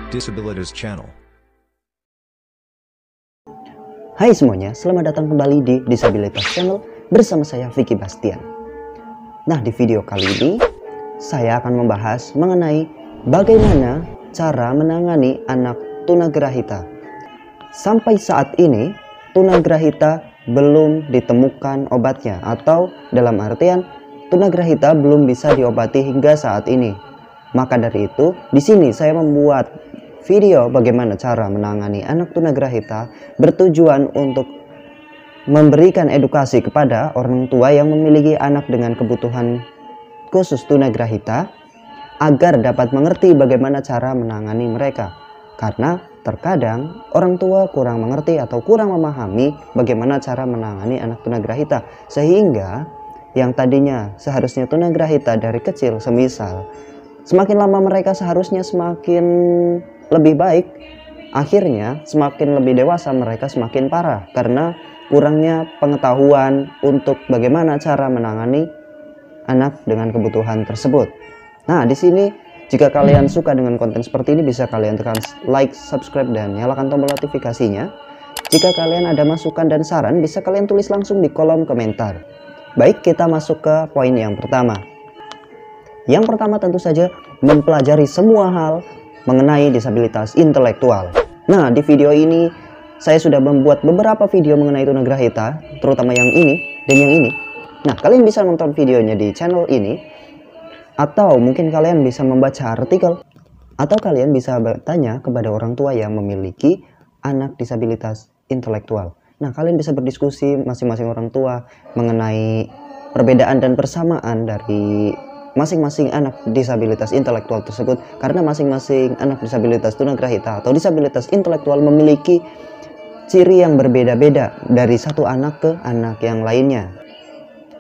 Disabilitas Channel. Hai semuanya, selamat datang kembali di Disabilitas Channel bersama saya Vicky Bastian. Nah, di video kali ini saya akan membahas mengenai bagaimana cara menangani anak tunagrahita. Sampai saat ini tunagrahita belum ditemukan obatnya, atau dalam artian tunagrahita belum bisa diobati hingga saat ini. Maka dari itu, di sini saya membuat video bagaimana cara menangani anak tunagrahita bertujuan untuk memberikan edukasi kepada orang tua yang memiliki anak dengan kebutuhan khusus tunagrahita agar dapat mengerti bagaimana cara menangani mereka. Karena terkadang orang tua kurang mengerti atau kurang memahami bagaimana cara menangani anak tunagrahita, sehingga yang tadinya seharusnya tunagrahita dari kecil, semisal semakin lama mereka seharusnya semakin lebih baik, akhirnya semakin lebih dewasa mereka semakin parah karena kurangnya pengetahuan untuk bagaimana cara menangani anak dengan kebutuhan tersebut. Nah, di sini jika kalian suka dengan konten seperti ini, bisa kalian tekan like, subscribe, dan nyalakan tombol notifikasinya. Jika kalian ada masukan dan saran, bisa kalian tulis langsung di kolom komentar. Baik, kita masuk ke poin yang pertama. Yang pertama tentu saja mempelajari semua hal mengenai disabilitas intelektual. Nah, di video ini saya sudah membuat beberapa video mengenai tunagrahita, terutama yang ini dan yang ini. Nah, kalian bisa nonton videonya di channel ini, atau mungkin kalian bisa membaca artikel, atau kalian bisa bertanya kepada orang tua yang memiliki anak disabilitas intelektual. Nah, kalian bisa berdiskusi masing-masing orang tua mengenai perbedaan dan persamaan dari masing-masing anak disabilitas intelektual tersebut, karena masing-masing anak disabilitas tunagrahita atau disabilitas intelektual memiliki ciri yang berbeda-beda dari satu anak ke anak yang lainnya.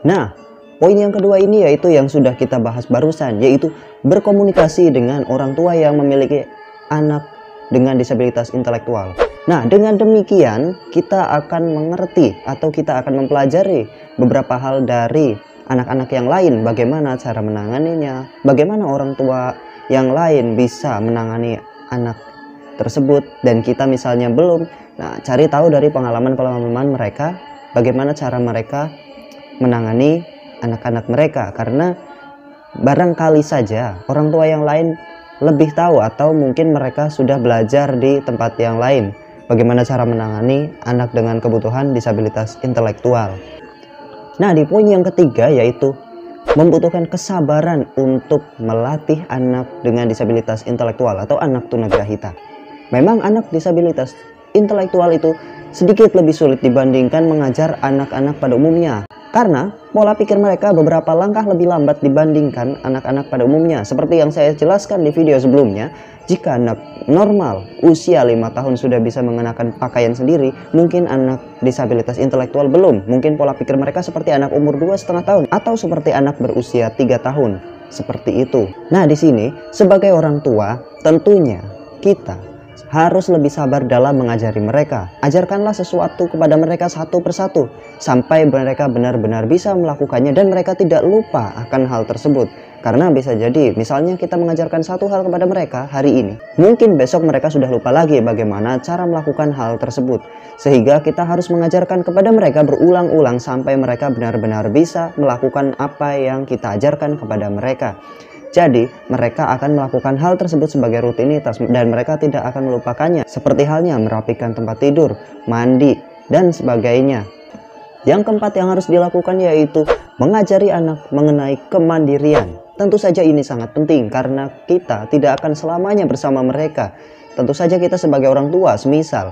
Nah, poin yang kedua ini yaitu yang sudah kita bahas barusan, yaitu berkomunikasi dengan orang tua yang memiliki anak dengan disabilitas intelektual. Nah, dengan demikian kita akan mengerti atau kita akan mempelajari beberapa hal dari anak-anak yang lain, bagaimana cara menanganinya, bagaimana orang tua yang lain bisa menangani anak tersebut dan kita misalnya belum. Nah, cari tahu dari pengalaman-pengalaman mereka, bagaimana cara mereka menangani anak-anak mereka, karena barangkali saja orang tua yang lain lebih tahu atau mungkin mereka sudah belajar di tempat yang lain bagaimana cara menangani anak dengan kebutuhan disabilitas intelektual. Nah, di poin yang ketiga yaitu membutuhkan kesabaran untuk melatih anak dengan disabilitas intelektual atau anak tunagrahita. Memang anak disabilitas intelektual itu sedikit lebih sulit dibandingkan mengajar anak-anak pada umumnya, karena pola pikir mereka beberapa langkah lebih lambat dibandingkan anak-anak pada umumnya. Seperti yang saya jelaskan di video sebelumnya, jika anak normal usia 5 tahun sudah bisa mengenakan pakaian sendiri, mungkin anak disabilitas intelektual belum. Mungkin pola pikir mereka seperti anak umur 2,5 tahun atau seperti anak berusia 3 tahun. Seperti itu. Nah, di sini sebagai orang tua tentunya kita harus lebih sabar dalam mengajari mereka. Ajarkanlah sesuatu kepada mereka satu persatu sampai mereka benar-benar bisa melakukannya dan mereka tidak lupa akan hal tersebut. Karena bisa jadi misalnya kita mengajarkan satu hal kepada mereka hari ini, mungkin besok mereka sudah lupa lagi bagaimana cara melakukan hal tersebut. Sehingga kita harus mengajarkan kepada mereka berulang-ulang sampai mereka benar-benar bisa melakukan apa yang kita ajarkan kepada mereka. Jadi mereka akan melakukan hal tersebut sebagai rutinitas dan mereka tidak akan melupakannya, seperti halnya merapikan tempat tidur, mandi, dan sebagainya. Yang keempat yang harus dilakukan yaitu mengajari anak mengenai kemandirian. Tentu saja ini sangat penting karena kita tidak akan selamanya bersama mereka. Tentu saja kita sebagai orang tua, semisal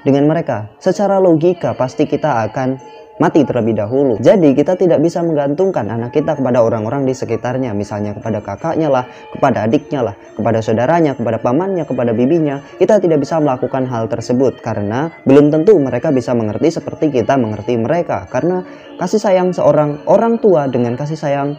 dengan mereka, secara logika pasti kita akan mati terlebih dahulu. Jadi kita tidak bisa menggantungkan anak kita kepada orang-orang di sekitarnya, misalnya kepada kakaknya lah, kepada adiknya lah, kepada saudaranya, kepada pamannya, kepada bibinya. Kita tidak bisa melakukan hal tersebut karena belum tentu mereka bisa mengerti seperti kita mengerti mereka. Karena kasih sayang seorang orang tua dengan kasih sayang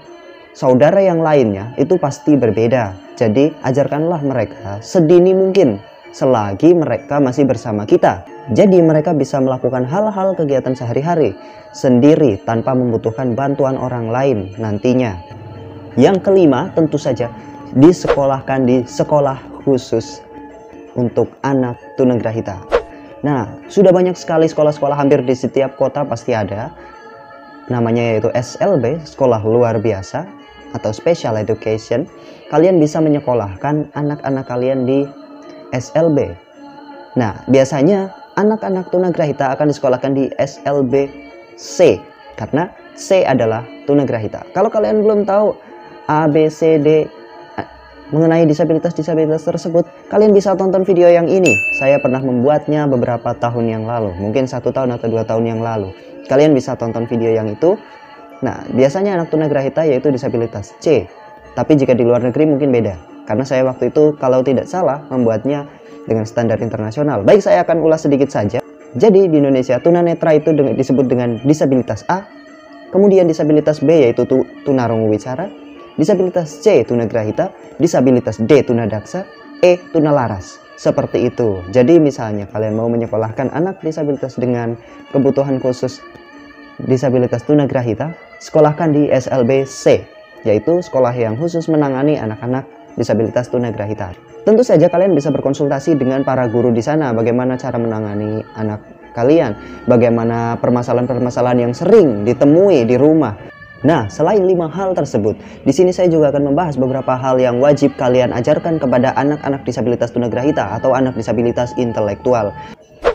saudara yang lainnya itu pasti berbeda. Jadi ajarkanlah mereka sedini mungkin selagi mereka masih bersama kita. Jadi mereka bisa melakukan hal-hal kegiatan sehari-hari sendiri tanpa membutuhkan bantuan orang lain nantinya. Yang kelima tentu saja disekolahkan di sekolah khusus untuk anak tunagrahita. Nah, sudah banyak sekali sekolah-sekolah, hampir di setiap kota pasti ada. Namanya yaitu SLB, sekolah luar biasa atau special education. Kalian bisa menyekolahkan anak-anak kalian di SLB. Nah, biasanya anak-anak tunagrahita akan disekolahkan di SLB C, karena C adalah tunagrahita. Kalau kalian belum tahu A, B, C, D mengenai disabilitas-disabilitas tersebut, kalian bisa tonton video yang ini. Saya pernah membuatnya beberapa tahun yang lalu, mungkin 1 tahun atau 2 tahun yang lalu. Kalian bisa tonton video yang itu. Nah, biasanya anak tunagrahita yaitu disabilitas C, tapi jika di luar negeri mungkin beda, karena saya waktu itu kalau tidak salah membuatnya dengan standar internasional. Baik, saya akan ulas sedikit saja. Jadi di Indonesia tunanetra itu disebut dengan disabilitas A, kemudian disabilitas B yaitu tunarungu wicara, disabilitas C tunagrahita, disabilitas D tunadaksa, E tunalaras. Seperti itu. Jadi misalnya kalian mau menyekolahkan anak disabilitas dengan kebutuhan khusus disabilitas tunagrahita, sekolahkan di SLB C, yaitu sekolah yang khusus menangani anak-anak disabilitas tunagrahita. Tentu saja kalian bisa berkonsultasi dengan para guru di sana bagaimana cara menangani anak kalian, bagaimana permasalahan-permasalahan yang sering ditemui di rumah. Nah, selain 5 hal tersebut, di sini saya juga akan membahas beberapa hal yang wajib kalian ajarkan kepada anak-anak disabilitas tunagrahita atau anak disabilitas intelektual.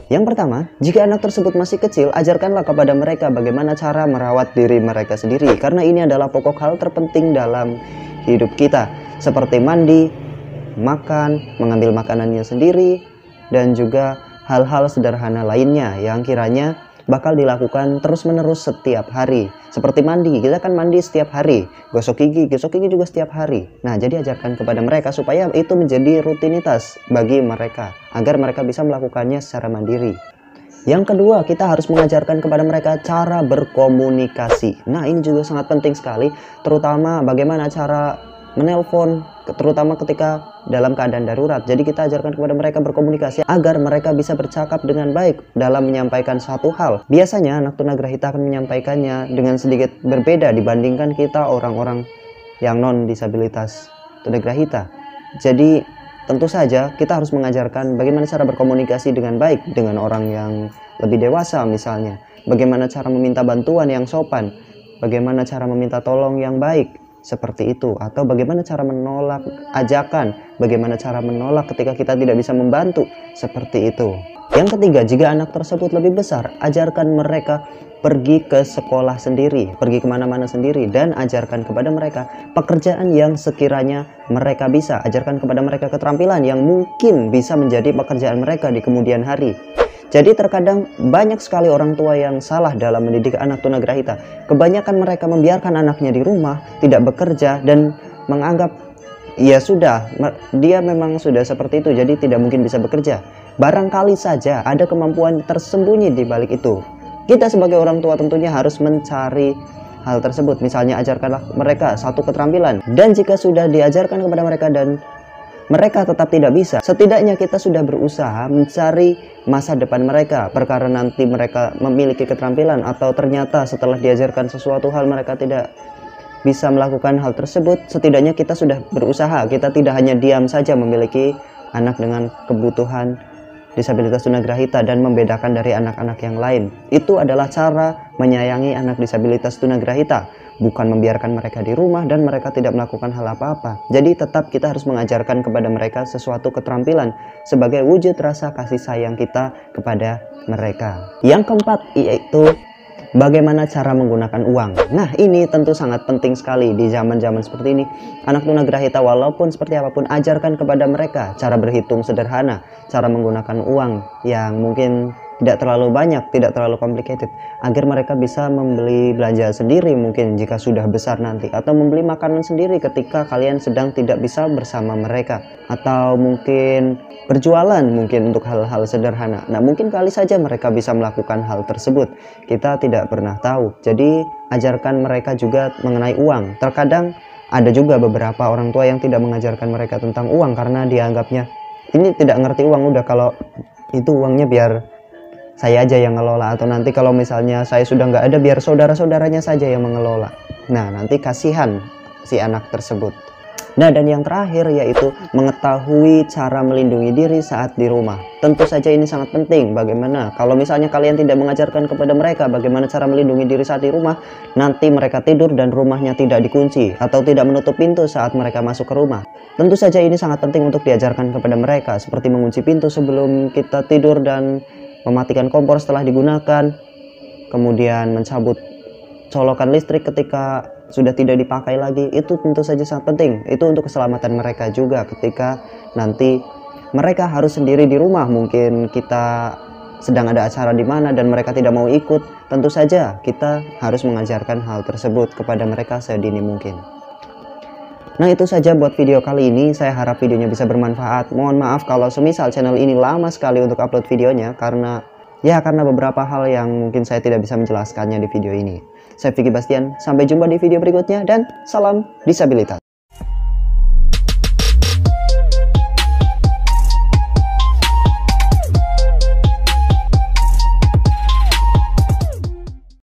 Yang pertama, jika anak tersebut masih kecil, ajarkanlah kepada mereka bagaimana cara merawat diri mereka sendiri, karena ini adalah pokok hal terpenting dalam hidup kita, seperti mandi, makan, mengambil makanannya sendiri, dan juga hal-hal sederhana lainnya yang kiranya bakal dilakukan terus-menerus setiap hari. Seperti mandi, kita kan mandi setiap hari, gosok gigi juga setiap hari. Nah, jadi ajarkan kepada mereka supaya itu menjadi rutinitas bagi mereka, agar mereka bisa melakukannya secara mandiri. Yang kedua, kita harus mengajarkan kepada mereka cara berkomunikasi. Nah, ini juga sangat penting sekali, terutama bagaimana cara menelpon, terutama ketika dalam keadaan darurat. Jadi kita ajarkan kepada mereka berkomunikasi agar mereka bisa bercakap dengan baik dalam menyampaikan satu hal. Biasanya anak tunagrahita akan menyampaikannya dengan sedikit berbeda dibandingkan kita orang-orang yang non disabilitas tunagrahita. Jadi tentu saja kita harus mengajarkan bagaimana cara berkomunikasi dengan baik dengan orang yang lebih dewasa misalnya, bagaimana cara meminta bantuan yang sopan, bagaimana cara meminta tolong yang baik, seperti itu, atau bagaimana cara menolak ajakan, bagaimana cara menolak ketika kita tidak bisa membantu, seperti itu. Yang ketiga, jika anak tersebut lebih besar, ajarkan mereka pergi ke sekolah sendiri, pergi kemana-mana sendiri, dan ajarkan kepada mereka pekerjaan yang sekiranya mereka bisa. Ajarkan kepada mereka keterampilan yang mungkin bisa menjadi pekerjaan mereka di kemudian hari. Jadi terkadang banyak sekali orang tua yang salah dalam mendidik anak tunagrahita. Kebanyakan mereka membiarkan anaknya di rumah, tidak bekerja, dan menganggap ya sudah, dia memang sudah seperti itu, jadi tidak mungkin bisa bekerja. Barangkali saja ada kemampuan tersembunyi di balik itu. Kita sebagai orang tua tentunya harus mencari hal tersebut. Misalnya ajarkanlah mereka satu keterampilan, dan jika sudah diajarkan kepada mereka dan mereka tetap tidak bisa, setidaknya kita sudah berusaha mencari masa depan mereka. Perkara nanti mereka memiliki keterampilan atau ternyata setelah diajarkan sesuatu hal mereka tidak bisa melakukan hal tersebut, setidaknya kita sudah berusaha. Kita tidak hanya diam saja memiliki anak dengan kebutuhan disabilitas tunagrahita dan membedakan dari anak-anak yang lain. Itu adalah cara menyayangi anak disabilitas tunagrahita, bukan membiarkan mereka di rumah dan mereka tidak melakukan hal apa-apa. Jadi tetap kita harus mengajarkan kepada mereka sesuatu keterampilan sebagai wujud rasa kasih sayang kita kepada mereka. Yang keempat yaitu bagaimana cara menggunakan uang. Nah, ini tentu sangat penting sekali di zaman-zaman seperti ini. Anak tunagrahita walaupun seperti apapun, ajarkan kepada mereka cara berhitung sederhana, cara menggunakan uang yang mungkin tidak terlalu banyak, tidak terlalu complicated, agar mereka bisa membeli belanja sendiri mungkin jika sudah besar nanti, atau membeli makanan sendiri ketika kalian sedang tidak bisa bersama mereka, atau mungkin berjualan mungkin untuk hal-hal sederhana. Nah, mungkin kali saja mereka bisa melakukan hal tersebut, kita tidak pernah tahu. Jadi ajarkan mereka juga mengenai uang. Terkadang ada juga beberapa orang tua yang tidak mengajarkan mereka tentang uang karena dianggapnya ini tidak ngerti uang, udah kalau itu uangnya biar saya aja yang ngelola, atau nanti kalau misalnya saya sudah nggak ada biar saudara-saudaranya saja yang mengelola. Nah, nanti kasihan si anak tersebut. Nah, dan yang terakhir yaitu mengetahui cara melindungi diri saat di rumah. Tentu saja ini sangat penting. Bagaimana kalau misalnya kalian tidak mengajarkan kepada mereka bagaimana cara melindungi diri saat di rumah, nanti mereka tidur dan rumahnya tidak dikunci atau tidak menutup pintu saat mereka masuk ke rumah. Tentu saja ini sangat penting untuk diajarkan kepada mereka, seperti mengunci pintu sebelum kita tidur dan mematikan kompor setelah digunakan, kemudian mencabut colokan listrik ketika sudah tidak dipakai lagi. Itu tentu saja sangat penting. Itu untuk keselamatan mereka juga ketika nanti mereka harus sendiri di rumah. Mungkin kita sedang ada acara di mana dan mereka tidak mau ikut. Tentu saja kita harus mengajarkan hal tersebut kepada mereka sedini mungkin. Nah, itu saja buat video kali ini. Saya harap videonya bisa bermanfaat. Mohon maaf kalau semisal channel ini lama sekali untuk upload videonya karena beberapa hal yang mungkin saya tidak bisa menjelaskannya di video ini. Saya Vicky Bastian, sampai jumpa di video berikutnya dan salam disabilitas.